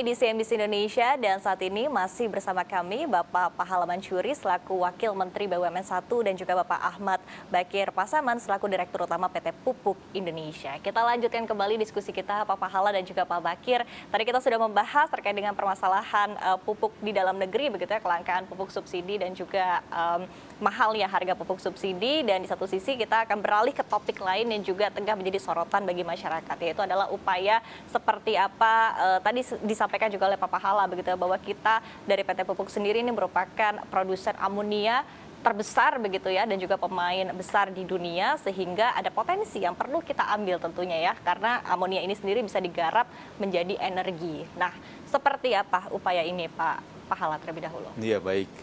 Di CNBC Indonesia dan saat ini masih bersama kami Bapak Pahala Mansuri selaku Wakil Menteri BUMN 1 dan juga Bapak Ahmad Bakir Pasaman selaku Direktur Utama PT Pupuk Indonesia. Kita lanjutkan kembali diskusi kita Pak Pahala dan juga Pak Bakir. Tadi kita sudah membahas terkait dengan permasalahan pupuk di dalam negeri begitu ya, kelangkaan pupuk subsidi dan juga mahalnya harga pupuk subsidi, dan di satu sisi kita akan beralih ke topik lain yang juga tengah menjadi sorotan bagi masyarakat, yaitu adalah upaya seperti apa tadi disampaikan juga oleh Pak Pahala begitu ya, bahwa kita dari PT Pupuk sendiri ini merupakan produsen amonia terbesar begitu ya, dan juga pemain besar di dunia, sehingga ada potensi yang perlu kita ambil tentunya ya, karena amonia ini sendiri bisa digarap menjadi energi. Nah, seperti apa upaya ini Pak Pahala terlebih dahulu? Iya baik,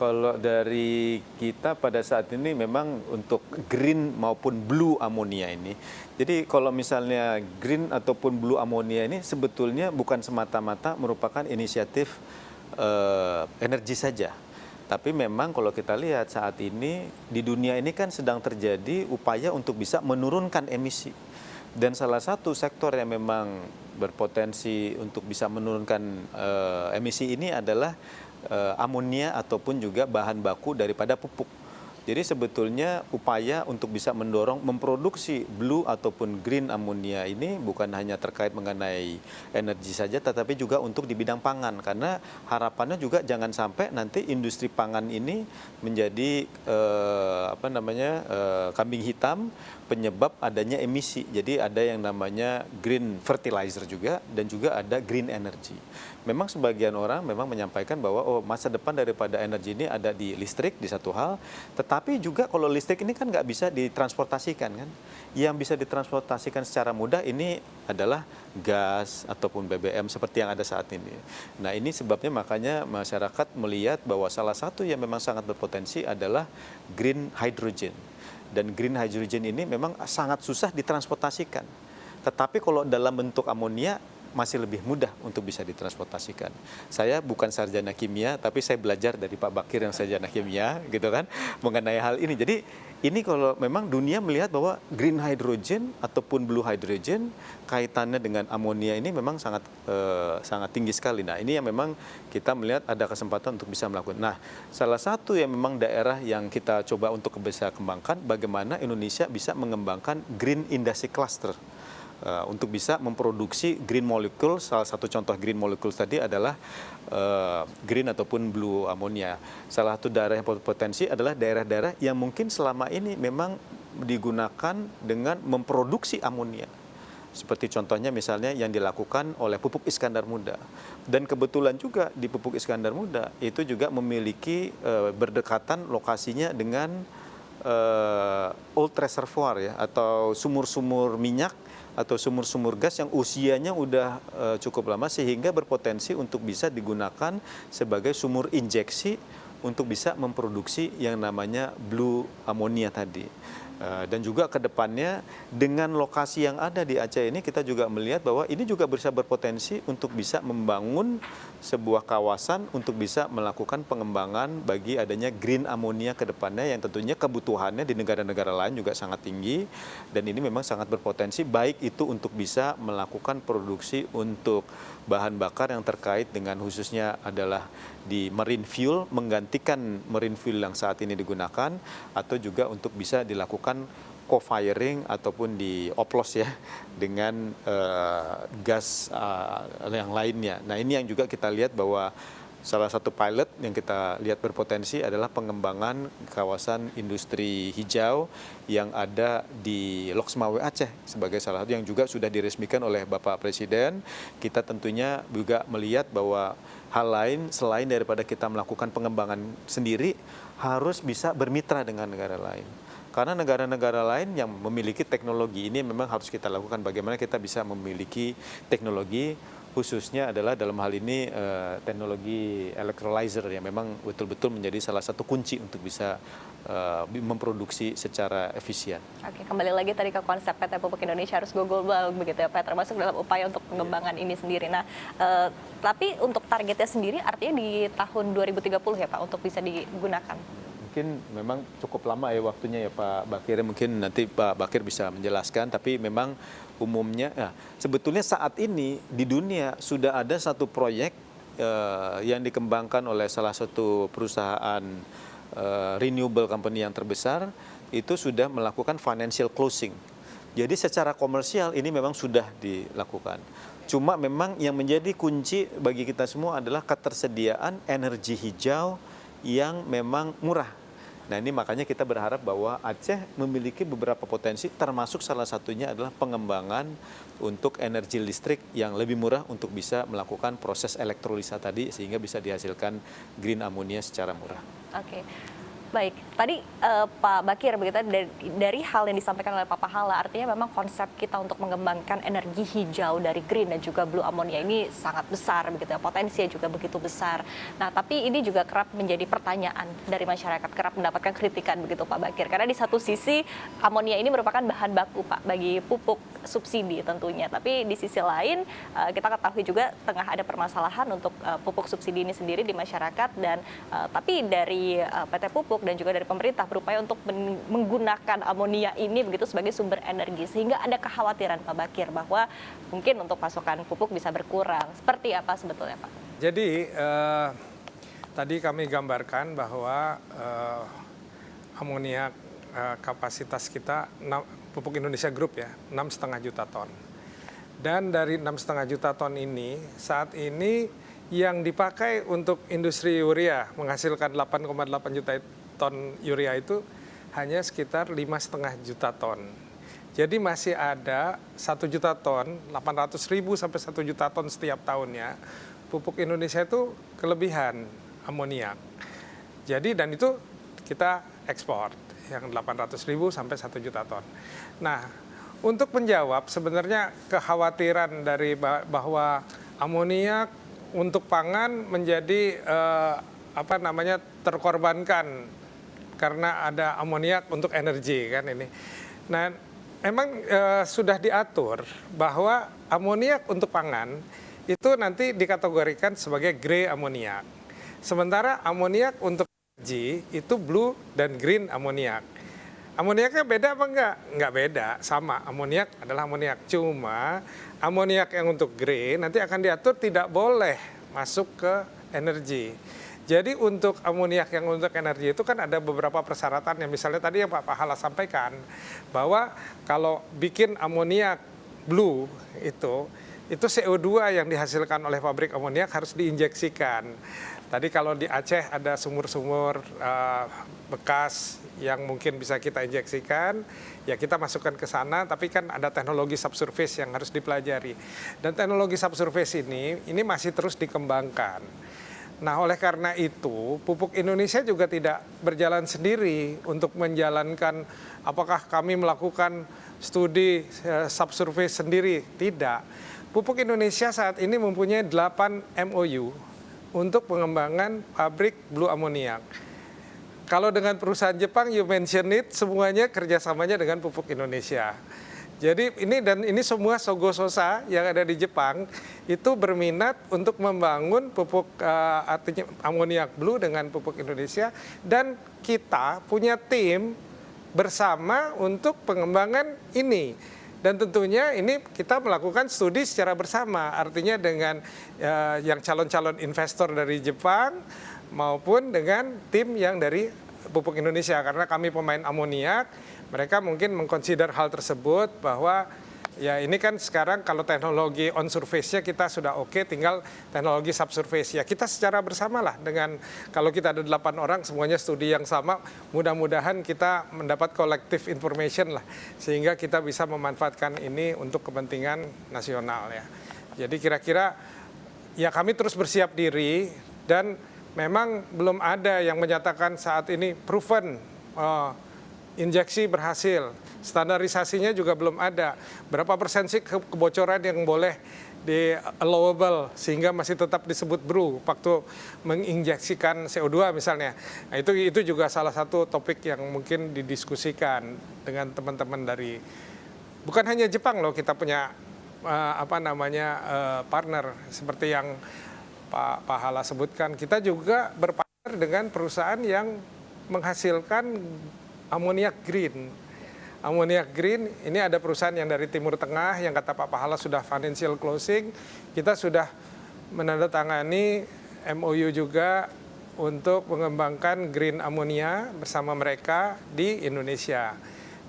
kalau dari kita pada saat ini memang untuk green maupun blue amonia ini, jadi kalau misalnya green ataupun blue amonia ini sebetulnya bukan semata-mata merupakan inisiatif energi saja. Tapi memang kalau kita lihat saat ini di dunia ini kan sedang terjadi upaya untuk bisa menurunkan emisi. Dan salah satu sektor yang memang berpotensi untuk bisa menurunkan emisi ini adalah amonia ataupun juga bahan baku daripada pupuk. Jadi sebetulnya upaya untuk bisa mendorong memproduksi blue ataupun green amonia ini bukan hanya terkait mengenai energi saja, tetapi juga untuk di bidang pangan. Karena harapannya juga jangan sampai nanti industri pangan ini menjadi kambing hitam penyebab adanya emisi. Jadi ada yang namanya green fertilizer juga, dan juga ada green energy. Memang sebagian orang memang menyampaikan bahwa masa depan daripada energi ini ada di listrik, di satu hal. Tetapi juga kalau listrik ini kan nggak bisa ditransportasikan kan. Yang bisa ditransportasikan secara mudah ini adalah gas ataupun BBM seperti yang ada saat ini. Nah ini sebabnya makanya masyarakat melihat bahwa salah satu yang memang sangat berpotensi adalah green hydrogen. Dan green hydrogen ini memang sangat susah ditransportasikan. Tetapi kalau dalam bentuk amonia masih lebih mudah untuk bisa ditransportasikan. Saya bukan sarjana kimia, tapi saya belajar dari Pak Bakir yang sarjana kimia, gitu kan, mengenai hal ini. Jadi ini kalau memang dunia melihat bahwa green hydrogen ataupun blue hydrogen kaitannya dengan amonia ini memang sangat tinggi sekali. Nah ini yang memang kita melihat ada kesempatan untuk bisa melakukan. Nah salah satu yang memang daerah yang kita coba untuk bisa kembangkan, bagaimana Indonesia bisa mengembangkan green industry cluster. Untuk bisa memproduksi green molecule. Salah satu contoh green molecule tadi adalah green ataupun blue ammonia. Salah satu daerah yang potensi adalah daerah-daerah yang mungkin selama ini memang digunakan dengan memproduksi amonia. Seperti contohnya misalnya yang dilakukan oleh Pupuk Iskandar Muda. Dan kebetulan juga di Pupuk Iskandar Muda itu juga memiliki berdekatan lokasinya dengan old reservoir ya, atau sumur-sumur minyak atau sumur-sumur gas yang usianya udah cukup lama, sehingga berpotensi untuk bisa digunakan sebagai sumur injeksi untuk bisa memproduksi yang namanya blue ammonia tadi. Dan juga ke depannya dengan lokasi yang ada di Aceh ini, kita juga melihat bahwa ini juga bisa berpotensi untuk bisa membangun sebuah kawasan untuk bisa melakukan pengembangan bagi adanya green ammonia ke depannya, yang tentunya kebutuhannya di negara-negara lain juga sangat tinggi. Dan ini memang sangat berpotensi baik itu untuk bisa melakukan produksi untuk bahan bakar yang terkait dengan khususnya adalah di marine fuel, menggantikan marine fuel yang saat ini digunakan, atau juga untuk bisa dilakukan co-firing ataupun dioplos ya dengan gas yang lainnya. Nah ini yang juga kita lihat bahwa salah satu pilot yang kita lihat berpotensi adalah pengembangan kawasan industri hijau yang ada di Loksmawe Aceh sebagai salah satu yang juga sudah diresmikan oleh Bapak Presiden. Kita tentunya juga melihat bahwa hal lain selain daripada kita melakukan pengembangan sendiri, harus bisa bermitra dengan negara lain. Karena negara-negara lain yang memiliki teknologi ini memang harus kita lakukan bagaimana kita bisa memiliki teknologi, khususnya adalah dalam hal ini teknologi electrolyzer yang memang betul-betul menjadi salah satu kunci untuk bisa memproduksi secara efisien. Oke, kembali lagi tadi ke konsep PT Pupuk Indonesia harus go global begitu ya Pak, termasuk dalam upaya untuk pengembangan ini sendiri. Nah, tapi untuk targetnya sendiri artinya di tahun 2030 ya Pak untuk bisa digunakan? mungkin memang cukup lama ya waktunya ya Pak Bakir. Mungkin nanti Pak Bakir bisa menjelaskan, tapi memang umumnya, ya, sebetulnya saat ini di dunia sudah ada satu proyek yang dikembangkan oleh salah satu perusahaan renewable company yang terbesar, itu sudah melakukan financial closing. Jadi secara komersial ini memang sudah dilakukan. Cuma memang yang menjadi kunci bagi kita semua adalah ketersediaan energi hijau yang memang murah. Nah ini makanya kita berharap bahwa Aceh memiliki beberapa potensi, termasuk salah satunya adalah pengembangan untuk energi listrik yang lebih murah untuk bisa melakukan proses elektrolisa tadi sehingga bisa dihasilkan green ammonia secara murah. Oke. Baik, tadi Pak Bakir begitu dari hal yang disampaikan oleh Pak Pahala, artinya memang konsep kita untuk mengembangkan energi hijau dari green dan juga blue ammonia ini sangat besar begitu ya, potensinya juga begitu besar. Nah, tapi ini juga kerap menjadi pertanyaan dari masyarakat, kerap mendapatkan kritikan begitu Pak Bakir. Karena di satu sisi amonia ini merupakan bahan baku Pak bagi pupuk subsidi tentunya, tapi di sisi lain kita ketahui juga tengah ada permasalahan untuk pupuk subsidi ini sendiri di masyarakat dan tapi dari PT Pupuk dan juga dari pemerintah berupaya untuk menggunakan amonia ini begitu sebagai sumber energi, sehingga ada kekhawatiran Pak Bakir bahwa mungkin untuk pasokan pupuk bisa berkurang. Seperti apa sebetulnya Pak? Jadi tadi kami gambarkan bahwa amonia kapasitas kita Pupuk Indonesia Group ya 6,5 juta ton. Dan dari 6,5 juta ton ini saat ini yang dipakai untuk industri urea menghasilkan 8,8 juta ton urea itu hanya sekitar 5,5 juta ton. Jadi masih ada 1 juta ton, 800.000 sampai 1 juta ton setiap tahunnya. Pupuk Indonesia itu kelebihan amoniak. Jadi dan itu kita ekspor yang 800.000 sampai 1 juta ton. Nah, untuk menjawab sebenarnya kekhawatiran dari bahwa amoniak untuk pangan menjadi terkorbankan karena ada amoniak untuk energi kan ini. Nah, memang sudah diatur bahwa amoniak untuk pangan itu nanti dikategorikan sebagai grey amoniak. Sementara amoniak untuk energi itu blue dan green amoniak. Amoniaknya beda apa enggak? Enggak beda, sama. Amoniak adalah amoniak. Cuma amoniak yang untuk grey nanti akan diatur tidak boleh masuk ke energi. Jadi untuk amoniak yang untuk energi itu kan ada beberapa persyaratan yang misalnya tadi yang Pak Pahala sampaikan bahwa kalau bikin amoniak blue itu CO2 yang dihasilkan oleh pabrik amoniak harus diinjeksikan. Tadi kalau di Aceh ada sumur-sumur bekas yang mungkin bisa kita injeksikan, ya kita masukkan ke sana, tapi kan ada teknologi subsurface yang harus dipelajari. Dan teknologi subsurface ini masih terus dikembangkan. Nah, oleh karena itu, Pupuk Indonesia juga tidak berjalan sendiri untuk menjalankan apakah kami melakukan studi subsurface sendiri. Tidak. Pupuk Indonesia saat ini mempunyai 8 MOU untuk pengembangan pabrik blue ammoniak. Kalau dengan perusahaan Jepang, you mention it, semuanya kerjasamanya dengan Pupuk Indonesia. Jadi ini semua Sogo-Sosa yang ada di Jepang itu berminat untuk membangun pupuk artinya amoniak blue dengan Pupuk Indonesia, dan kita punya tim bersama untuk pengembangan ini. Dan tentunya ini kita melakukan studi secara bersama, artinya dengan yang calon-calon investor dari Jepang maupun dengan tim yang dari Pupuk Indonesia, karena kami pemain amoniak, mereka mungkin mengconsider hal tersebut bahwa ya ini kan sekarang kalau teknologi on surface-nya kita sudah oke, tinggal teknologi subsurface ya kita secara bersama lah dengan kalau kita ada 8 orang semuanya studi yang sama, mudah-mudahan kita mendapat collective information lah sehingga kita bisa memanfaatkan ini untuk kepentingan nasional ya. Jadi kira-kira ya kami terus bersiap diri dan memang belum ada yang menyatakan saat ini proven injeksi berhasil, standarisasinya juga belum ada. Berapa persen sih kebocoran yang boleh di allowable sehingga masih tetap disebut blue waktu menginjeksikan CO2 misalnya. Nah, itu juga salah satu topik yang mungkin didiskusikan dengan teman-teman dari bukan hanya Jepang loh, kita punya partner seperti yang Pak Pahala sebutkan. Kita juga berpartner dengan perusahaan yang menghasilkan amoniak green. Amoniak green ini ada perusahaan yang dari Timur Tengah yang kata Pak Pahala sudah financial closing. Kita sudah menandatangani MOU juga untuk mengembangkan green ammonia bersama mereka di Indonesia.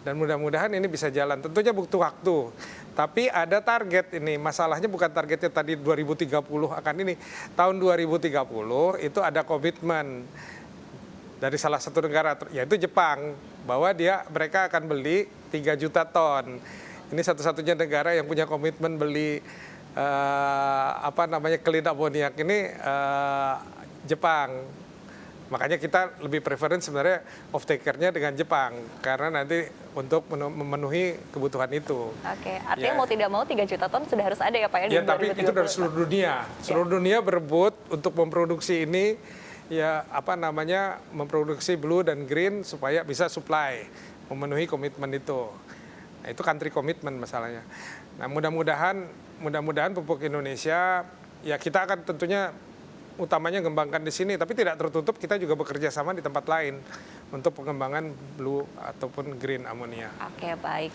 Dan mudah-mudahan ini bisa jalan. Tentunya butuh waktu. Tapi ada target ini. Masalahnya bukan targetnya tadi 2030 akan ini. Tahun 2030 itu ada komitmen dari salah satu negara, yaitu Jepang, bahwa mereka akan beli 3 juta ton. Ini satu-satunya negara yang punya komitmen beli clean amoniak ini Jepang. Makanya kita lebih preference sebenarnya off taker-nya dengan Jepang karena nanti untuk memenuhi kebutuhan itu. Oke, artinya mau tidak mau 3 juta ton sudah harus ada ya Pak ya? Ya, tapi itu dari seluruh dunia. Seluruh dunia berebut untuk memproduksi ini, memproduksi blue dan green supaya bisa supply, memenuhi komitmen itu. Nah, itu country commitment masalahnya. Nah, mudah-mudahan pupuk Indonesia, ya kita akan tentunya utamanya mengembangkan di sini, tapi tidak tertutup kita juga bekerja sama di tempat lain untuk pengembangan blue ataupun green ammonia. Oke, baik.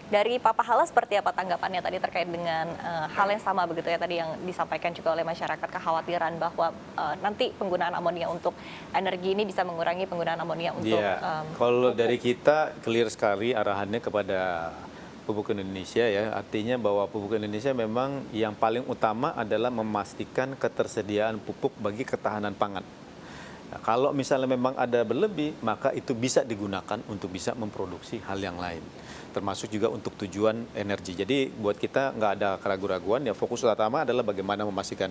Dari Pak Pahala seperti apa tanggapannya tadi terkait dengan hal yang sama begitu ya tadi yang disampaikan juga oleh masyarakat, kekhawatiran bahwa nanti penggunaan amonia untuk energi ini bisa mengurangi penggunaan amonia untuk kalau dari kita clear sekali arahannya kepada pupuk Indonesia ya, artinya bahwa pupuk Indonesia memang yang paling utama adalah memastikan ketersediaan pupuk bagi ketahanan pangan. Nah, kalau misalnya memang ada berlebih, maka itu bisa digunakan untuk bisa memproduksi hal yang lain, termasuk juga untuk tujuan energi. Jadi buat kita nggak ada keraguan-raguan, ya fokus utama adalah bagaimana memastikan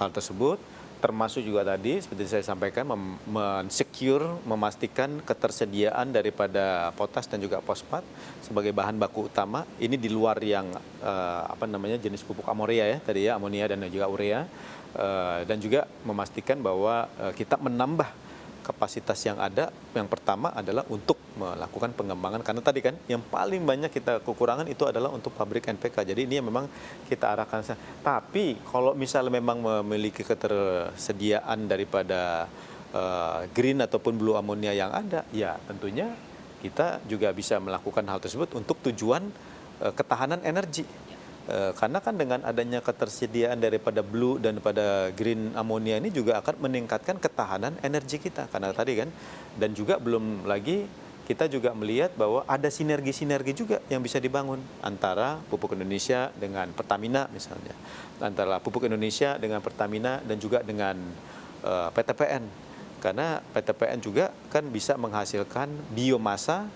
hal tersebut, termasuk juga tadi seperti saya sampaikan mensecure, memastikan ketersediaan daripada potas dan juga fosfat sebagai bahan baku utama. Ini di luar yang jenis pupuk amonia ya tadi ya, amonia dan juga urea, dan juga memastikan bahwa kita menambah kapasitas yang ada. Yang pertama adalah untuk melakukan pengembangan, karena tadi kan yang paling banyak kita kekurangan itu adalah untuk pabrik NPK. Jadi ini yang memang kita arahkan. Tapi kalau misalnya memang memiliki ketersediaan daripada green ataupun blue ammonia yang ada, ya tentunya kita juga bisa melakukan hal tersebut untuk tujuan ketahanan energi. Karena kan dengan adanya ketersediaan daripada blue dan pada green ammonia ini juga akan meningkatkan ketahanan energi kita. Karena tadi kan, dan juga belum lagi kita juga melihat bahwa ada sinergi-sinergi juga yang bisa dibangun antara pupuk Indonesia dengan Pertamina misalnya. Antara pupuk Indonesia dengan Pertamina dan juga dengan PTPN. Karena PTPN juga kan bisa menghasilkan biomasa,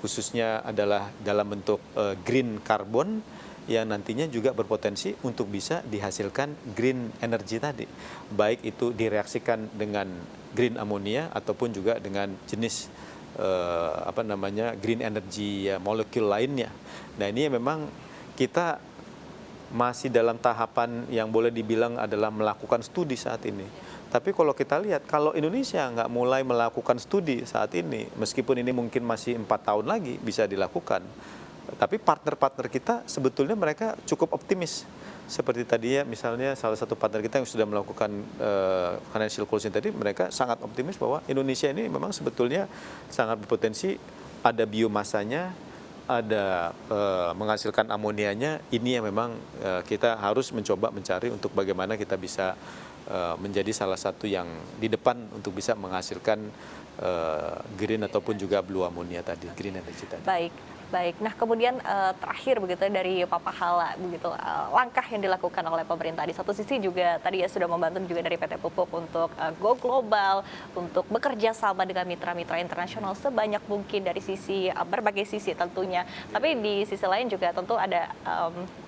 khususnya adalah dalam bentuk green carbon, yang nantinya juga berpotensi untuk bisa dihasilkan green energy tadi. Baik itu direaksikan dengan green ammonia ataupun juga dengan jenis green energy ya, molekul lainnya. Nah ini memang kita masih dalam tahapan yang boleh dibilang adalah melakukan studi saat ini. Tapi kalau kita lihat, kalau Indonesia nggak mulai melakukan studi saat ini, meskipun ini mungkin masih 4 tahun lagi bisa dilakukan, tapi partner-partner kita sebetulnya mereka cukup optimis. Seperti tadi ya, misalnya salah satu partner kita yang sudah melakukan financial closing tadi, mereka sangat optimis bahwa Indonesia ini memang sebetulnya sangat berpotensi, ada biomasanya, ada menghasilkan amonianya. Ini yang memang kita harus mencoba mencari untuk bagaimana kita bisa menjadi salah satu yang di depan untuk bisa menghasilkan green ataupun juga blue ammonia tadi, green energy tadi. Baik. Nah, kemudian terakhir begitu dari Pak Pahala begitu langkah yang dilakukan oleh pemerintah. Di satu sisi juga tadi ya sudah membantu juga dari PT Pupuk untuk go global, untuk bekerja sama dengan mitra-mitra internasional sebanyak mungkin dari sisi berbagai sisi tentunya. Tapi di sisi lain juga tentu ada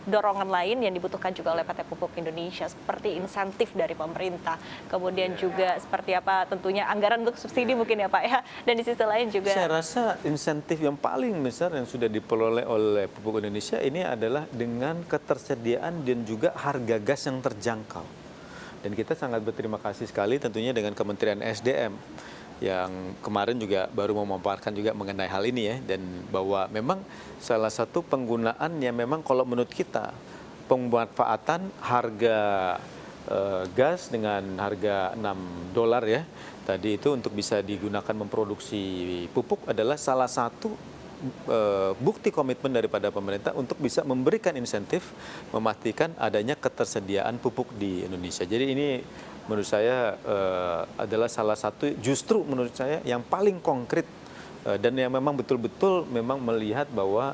dorongan lain yang dibutuhkan juga oleh PT Pupuk Indonesia seperti insentif dari pemerintah. Kemudian juga seperti apa tentunya anggaran untuk subsidi mungkin ya Pak ya. Dan di sisi lain juga saya rasa insentif yang paling besar yang sudah diperoleh oleh Pupuk Indonesia ini adalah dengan ketersediaan dan juga harga gas yang terjangkau. Dan kita sangat berterima kasih sekali tentunya dengan Kementerian SDM yang kemarin juga baru memaparkan juga mengenai hal ini ya, dan bahwa memang salah satu penggunaan yang memang kalau menurut kita pemanfaatan harga gas dengan harga $6 ya. Tadi itu untuk bisa digunakan memproduksi pupuk adalah salah satu bukti komitmen daripada pemerintah untuk bisa memberikan insentif memastikan adanya ketersediaan pupuk di Indonesia. Jadi ini menurut saya adalah salah satu justru menurut saya yang paling konkret dan yang memang betul-betul memang melihat bahwa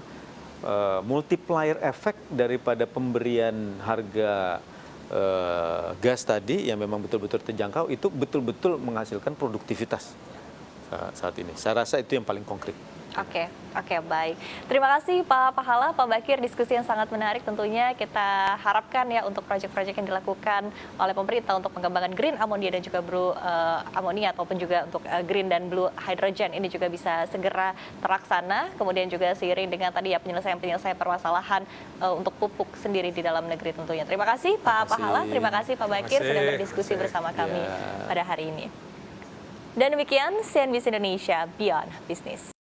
multiplier effect daripada pemberian harga gas tadi yang memang betul-betul terjangkau itu betul-betul menghasilkan produktivitas saat ini. Saya rasa itu yang paling konkret. Oke, baik. Terima kasih Pak Pahala, Pak Bakir, diskusi yang sangat menarik tentunya. Kita harapkan ya untuk proyek-proyek yang dilakukan oleh pemerintah untuk pengembangan green ammonia dan juga blue ammonia ataupun juga untuk green dan blue hydrogen ini juga bisa segera terlaksana. Kemudian juga seiring dengan tadi ya penyelesaian permasalahan untuk pupuk sendiri di dalam negeri tentunya. Terima kasih Pak Pahala, terima kasih Pak Bakir sudah berdiskusi bersama kami pada hari ini. Dan demikian CNBC Indonesia Beyond Business.